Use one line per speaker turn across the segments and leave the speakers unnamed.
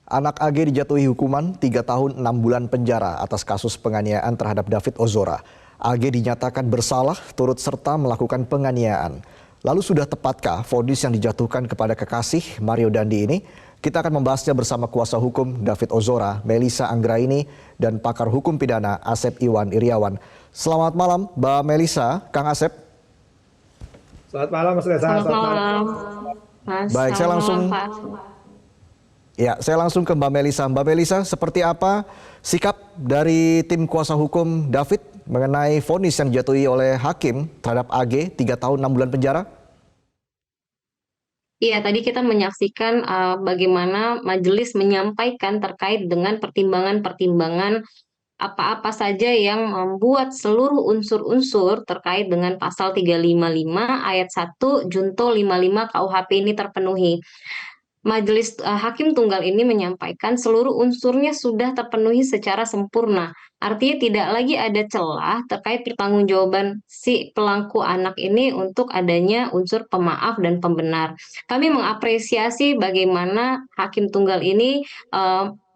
Anak AG dijatuhi hukuman 3 tahun 6 bulan penjara atas kasus penganiayaan terhadap David Ozora. AG dinyatakan bersalah turut serta melakukan penganiayaan. Lalu sudah tepatkah vonis yang dijatuhkan kepada kekasih Mario Dandi ini? Kita akan membahasnya bersama kuasa hukum David Ozora, Melisa Anggraini, dan pakar hukum pidana Asep Iwan Iriawan. Selamat malam, Mbak Melisa, Kang Asep.
Selamat malam, Mas Reza.
Selamat malam, Mas.
Baik, saya langsung ke Mbak Melisa. Mbak Melisa, seperti apa sikap dari tim kuasa hukum David mengenai vonis yang dijatuhi oleh hakim terhadap AG 3 tahun 6 bulan penjara?
Iya, tadi kita menyaksikan bagaimana majelis menyampaikan terkait dengan pertimbangan-pertimbangan apa-apa saja yang membuat seluruh unsur-unsur terkait dengan pasal 355 ayat 1 Junto 55 KUHP ini terpenuhi. Majelis Hakim Tunggal ini menyampaikan seluruh unsurnya sudah terpenuhi secara sempurna. Artinya tidak lagi ada celah terkait pertanggungjawaban si pelaku anak ini untuk adanya unsur pemaaf dan pembenar. Kami mengapresiasi bagaimana Hakim Tunggal ini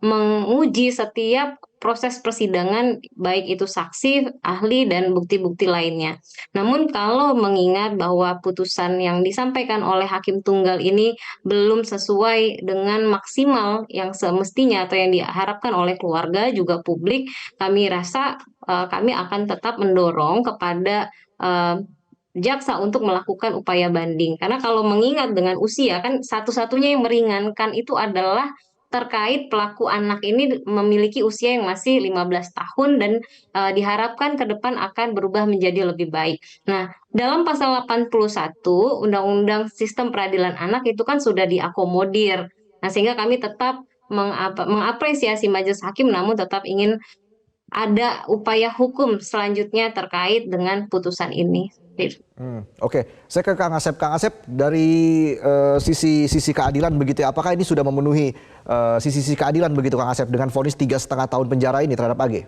menguji setiap proses persidangan, baik itu saksi, ahli, dan bukti-bukti lainnya. Namun kalau mengingat bahwa putusan yang disampaikan oleh Hakim Tunggal ini belum sesuai dengan maksimal yang semestinya atau yang diharapkan oleh keluarga juga publik, kami rasa kami akan tetap mendorong kepada jaksa untuk melakukan upaya banding. Karena kalau mengingat dengan usia, kan satu-satunya yang meringankan itu adalah terkait pelaku anak ini memiliki usia yang masih 15 tahun dan diharapkan ke depan akan berubah menjadi lebih baik. Nah, dalam pasal 81 Undang-Undang Sistem Peradilan Anak itu kan sudah diakomodir. Nah, sehingga kami tetap mengapresiasi majelis hakim namun tetap ingin ada upaya hukum selanjutnya terkait dengan putusan ini.
Oke, saya ke Kang Asep. Kang Asep, dari sisi keadilan begitu ya, apakah ini sudah memenuhi sisi keadilan begitu Kang Asep dengan vonis 3,5 tahun penjara ini terhadap AG?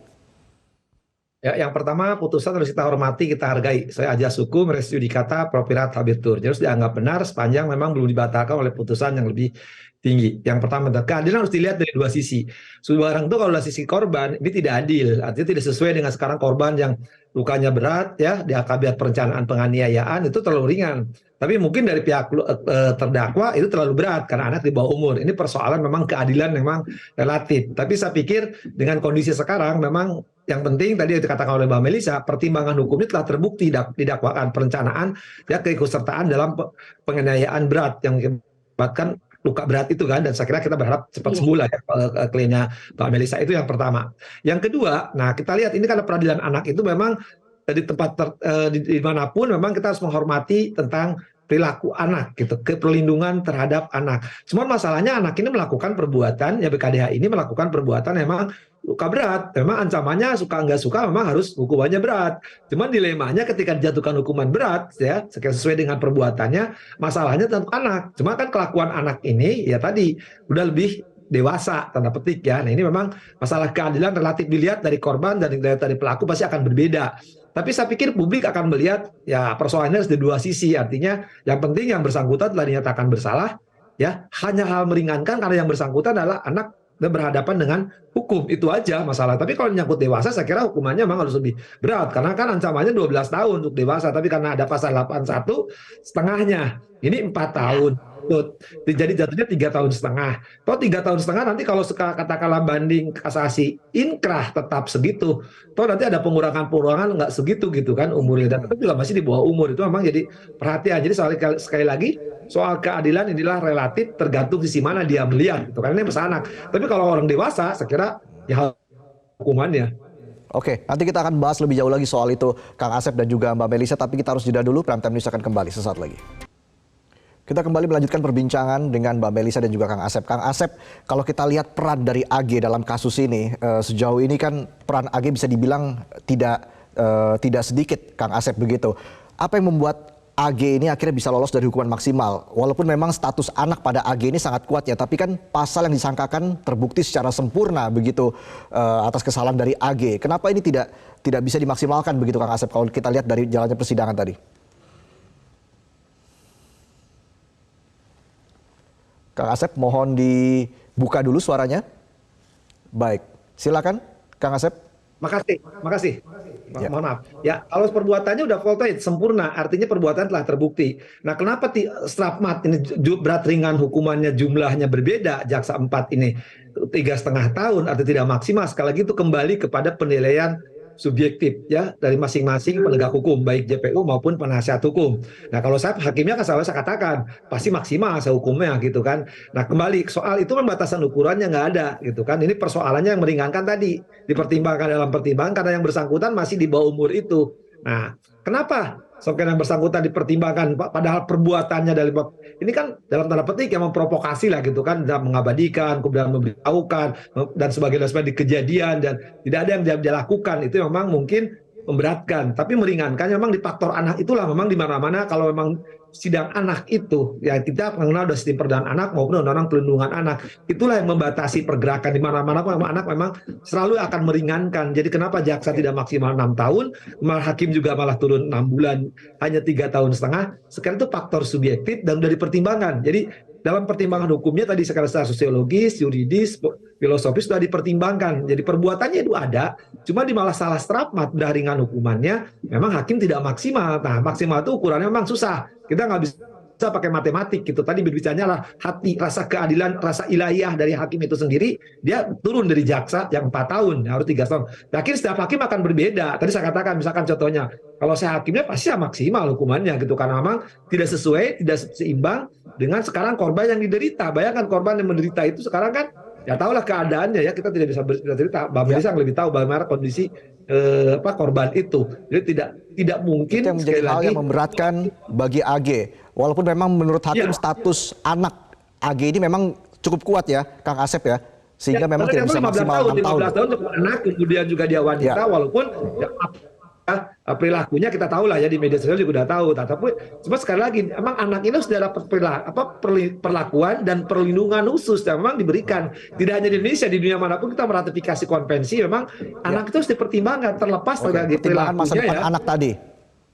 Ya, yang pertama putusan harus kita hormati, kita hargai. Saya ajas hukum res judicata propirat habetur. Jadi harus dianggap benar sepanjang memang belum dibatalkan oleh putusan yang lebih tinggi. Yang pertama, keadilan harus dilihat dari dua sisi. Sebarang itu kalau dari sisi korban ini tidak adil, artinya tidak sesuai dengan sekarang korban yang lukanya berat ya, di akibat perencanaan penganiayaan itu terlalu ringan. Tapi mungkin dari pihak terdakwa itu terlalu berat karena anak di bawah umur. Ini persoalan memang keadilan memang relatif. Tapi saya pikir dengan kondisi sekarang memang yang penting tadi dikatakan oleh Mbak Melisa, pertimbangan hukum ini telah terbukti didakwakan perencanaan ya keikutsertaan dalam penganiayaan berat yang menyebabkan luka berat itu kan, dan saya kira kita berharap cepat sembuh lah ya kliennya Mbak Melisa. Itu yang pertama. Yang kedua, nah kita lihat ini karena peradilan anak itu memang di tempat dimanapun memang kita harus menghormati tentang perilaku anak gitu, perlindungan terhadap anak. Cuma masalahnya anak ini melakukan perbuatan, ya BKDH ini melakukan perbuatan memang luka berat. Memang ancamannya suka nggak suka memang harus hukumannya berat. Cuman dilemanya ketika dijatuhkan hukuman berat ya sesuai dengan perbuatannya, masalahnya tentang anak. Cuma kan kelakuan anak ini ya tadi udah lebih dewasa tanda petik ya. Nah ini memang masalah keadilan relatif dilihat dari korban dan dari pelaku pasti akan berbeda. Tapi saya pikir publik akan melihat ya persoalannya dari dua sisi. Artinya yang penting yang bersangkutan telah dinyatakan bersalah ya, hanya hal meringankan karena yang bersangkutan adalah anak dan berhadapan dengan hukum, itu aja masalah. Tapi kalau menyangkut dewasa saya kira hukumannya memang harus lebih berat karena kan ancamannya 12 tahun untuk dewasa, tapi karena ada pasal 81 setengahnya. Ini 4 tahun. Jadi jatuhnya 3,5 tahun. Kalau 3,5 tahun nanti kalau katakanlah banding kasasi inkrah tetap segitu. Toh nanti ada pengurangan nggak segitu gitu kan umurnya, dan itu juga masih di bawah umur. Itu memang jadi perhatian. Jadi sekali lagi soal keadilan inilah relatif tergantung sisi mana dia melihat gitu. Karena ini masalah anak. Tapi kalau orang dewasa saya kira ya hukumannya.
Oke, nanti kita akan bahas lebih jauh lagi soal itu Kang Asep dan juga Mbak Melisa, tapi kita harus jeda dulu. Prime Time News akan kembali sesaat lagi. Kita kembali melanjutkan perbincangan dengan Mbak Melisa dan juga Kang Asep. Kang Asep, kalau kita lihat peran dari AG dalam kasus ini, sejauh ini kan peran AG bisa dibilang tidak sedikit, Kang Asep begitu. Apa yang membuat AG ini akhirnya bisa lolos dari hukuman maksimal? Walaupun memang status anak pada AG ini sangat kuat ya, tapi kan pasal yang disangkakan terbukti secara sempurna begitu atas kesalahan dari AG. Kenapa ini tidak bisa dimaksimalkan begitu, Kang Asep, kalau kita lihat dari jalannya persidangan tadi? Kang Asep mohon buka dulu suaranya. Baik, silakan Kang Asep.
Makasih.
Ya.
Mohon maaf. Ya, kalau perbuatannya udah voltage sempurna, artinya perbuatan telah terbukti. Nah, kenapa Strafmat ini berat ringan hukumannya jumlahnya berbeda? Jaksa 4 ini 3,5 tahun, artinya tidak maksimal. Sekali lagi itu kembali kepada penilaian subjektif ya dari masing-masing penegak hukum, baik JPU maupun penasihat hukum. Nah, kalau saya hakimnya kan saya katakan pasti maksimal sehukumnya gitu kan. Nah, kembali soal itu pembatasan ukurannya nggak ada gitu kan. Ini persoalannya yang meringankan tadi dipertimbangkan dalam pertimbangan karena yang bersangkutan masih di bawah umur itu. Nah, kenapa yang bersangkutan dipertimbangkan padahal perbuatannya dari ini kan dalam tanda petik yang memprovokasi lah gitu kan, mengabadikan, kemudian memberitahukan dan sebagainya di kejadian dan tidak ada yang dia lakukan, itu memang mungkin memberatkan, tapi meringankan memang di faktor anak itulah memang di mana-mana kalau memang sidang anak itu ya kita mengenal dari sistem perlindungan anak maupun undang-undang pelindungan anak itulah yang membatasi pergerakan di mana-mana anak memang selalu akan meringankan. Jadi kenapa jaksa tidak maksimal 6 tahun, malah hakim juga malah turun 6 bulan hanya 3,5 tahun. Sekarang itu faktor subjektif dan dari pertimbangan. Jadi dalam pertimbangan hukumnya tadi secara sosiologis, yuridis, filosofis sudah dipertimbangkan. Jadi perbuatannya itu ada, cuma di malah salah Strafmat udah ringan hukumannya, memang hakim tidak maksimal. Nah, maksimal itu ukurannya memang susah. Kita nggak bisa pakai matematik gitu. Tadi berbicaranya lah hati, rasa keadilan, rasa ilahiyah dari hakim itu sendiri, dia turun dari jaksa yang 4 tahun, harus 3 tahun. Yakin setiap hakim akan berbeda. Tadi saya katakan, misalkan contohnya, kalau saya hakimnya pasti maksimal hukumannya gitu, karena memang tidak sesuai, tidak seimbang dengan sekarang korban yang diderita. Bayangkan korban yang menderita itu sekarang kan, ya tahulah keadaannya ya, kita tidak bisa bercerita. Mbak Melisa yang lebih tahu bagaimana kondisi korban itu. Jadi tidak mungkin
Itu yang menjadi hal yang memberatkan bagi AG. Walaupun memang menurut hakim status anak AG ini memang cukup kuat ya, Kang Asep ya. Sehingga memang tidak bisa maksimal 6 tahun.
15 tahun untuk anak, kemudian juga dia wanita, walaupun perilakunya kita tahu lah ya, di media sosial juga udah tahu. Tapi cuma sekali lagi, emang anak ini sudah dapat perlakuan dan perlindungan khusus yang memang diberikan. Tidak hanya di Indonesia, di dunia manapun kita meratifikasi konvensi, memang anak itu harus dipertimbangkan terlepas dari
pertimbangan masa
perilakunya
depan anak tadi.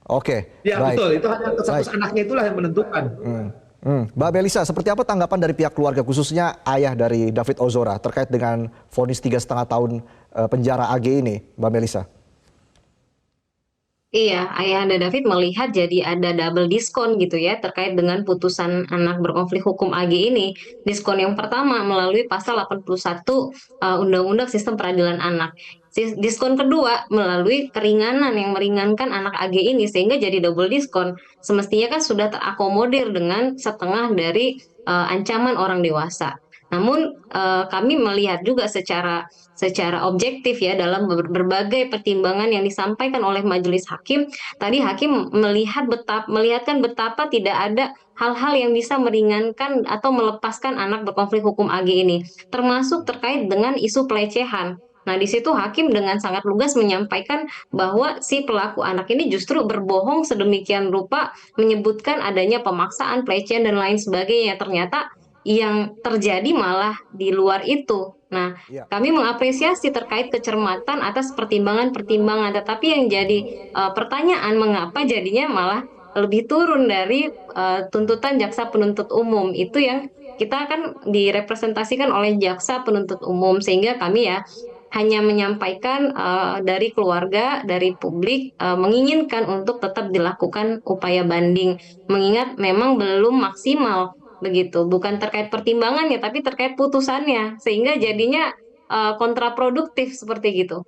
Oke.
Ya
baik.
betul, itu hanya status anaknya itulah yang menentukan.
Mbak Melisa, seperti apa tanggapan dari pihak keluarga khususnya ayah dari David Ozora terkait dengan vonis 3,5 tahun penjara AG ini, Mbak Melisa?
Iya, Ayahanda David melihat jadi ada double diskon gitu ya terkait dengan putusan anak berkonflik hukum AG ini. Diskon yang pertama melalui pasal 81 Undang-Undang Sistem Peradilan Anak. Diskon kedua melalui keringanan yang meringankan anak AG ini sehingga jadi double diskon. Semestinya kan sudah terakomodir dengan setengah dari ancaman orang dewasa. Namun kami melihat juga secara objektif ya dalam berbagai pertimbangan yang disampaikan oleh majelis hakim. Tadi hakim melihatkan betapa tidak ada hal-hal yang bisa meringankan atau melepaskan anak berkonflik hukum AG ini, termasuk terkait dengan isu pelecehan. Nah, di situ hakim dengan sangat lugas menyampaikan bahwa si pelaku anak ini justru berbohong sedemikian rupa menyebutkan adanya pemaksaan, pelecehan, dan lain sebagainya. Ternyata yang terjadi malah di luar itu. Nah, kami mengapresiasi terkait kecermatan atas pertimbangan-pertimbangan, tetapi yang jadi pertanyaan mengapa jadinya malah lebih turun dari tuntutan jaksa penuntut umum. Itu yang kita kan direpresentasikan oleh jaksa penuntut umum, sehingga kami ya hanya menyampaikan dari keluarga, dari publik menginginkan untuk tetap dilakukan upaya banding, mengingat memang belum maksimal begitu, bukan terkait pertimbangannya tapi terkait putusannya, sehingga jadinya kontraproduktif seperti gitu.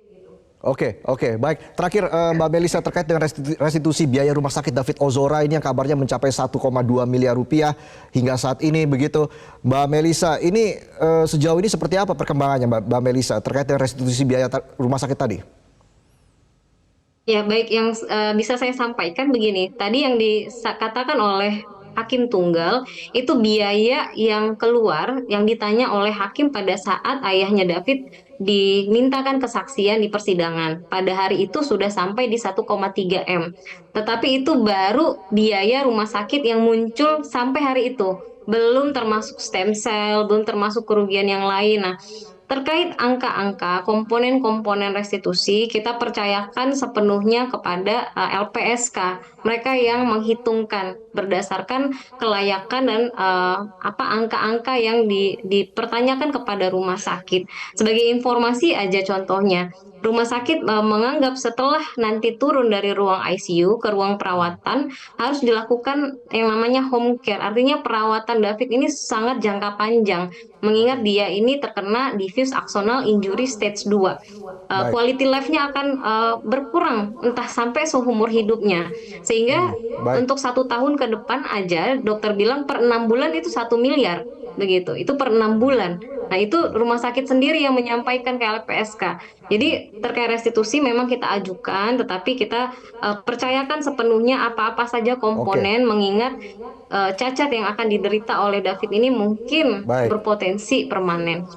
Oke, baik. Terakhir Mbak Melisa terkait dengan restitusi biaya rumah sakit David Ozora ini yang kabarnya mencapai 1,2 miliar rupiah hingga saat ini begitu. Mbak Melisa, ini sejauh ini seperti apa perkembangannya Mbak Melisa terkait dengan restitusi biaya rumah sakit tadi?
Ya baik, yang bisa saya sampaikan begini, tadi yang dikatakan oleh Hakim Tunggal itu biaya yang keluar yang ditanya oleh hakim pada saat ayahnya David dimintakan kesaksian di persidangan. Pada hari itu sudah sampai di 1,3 M. Tetapi itu baru biaya rumah sakit yang muncul sampai hari itu. Belum termasuk stem cell, belum termasuk kerugian yang lain. Nah, terkait angka-angka komponen-komponen restitusi, kita percayakan sepenuhnya kepada LPSK, mereka yang menghitungkan berdasarkan kelayakan dan angka-angka yang dipertanyakan kepada rumah sakit. Sebagai informasi aja contohnya, rumah sakit menganggap setelah nanti turun dari ruang ICU ke ruang perawatan harus dilakukan yang namanya home care. Artinya perawatan David ini sangat jangka panjang, mengingat dia ini terkena diffuse axonal injury stage 2.
Baik.
Quality life-nya akan berkurang entah sampai seumur hidupnya. Sehingga
Baik.
untuk 1 tahun ke depan aja dokter bilang per 6 bulan itu 1 miliar, begitu. Itu per 6 bulan. Nah, itu rumah sakit sendiri yang menyampaikan ke LPSK. Jadi terkait restitusi memang kita ajukan, tetapi kita percayakan sepenuhnya apa-apa saja komponen, mengingat cacat yang akan diderita oleh David ini mungkin
Baik.
berpotensi permanen.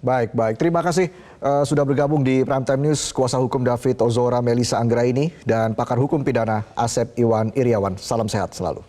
Baik, baik. Terima kasih sudah bergabung di Primetime News, kuasa hukum David Ozora Melisa Anggraini dan pakar hukum pidana Asep Iwan Iriawan. Salam sehat selalu.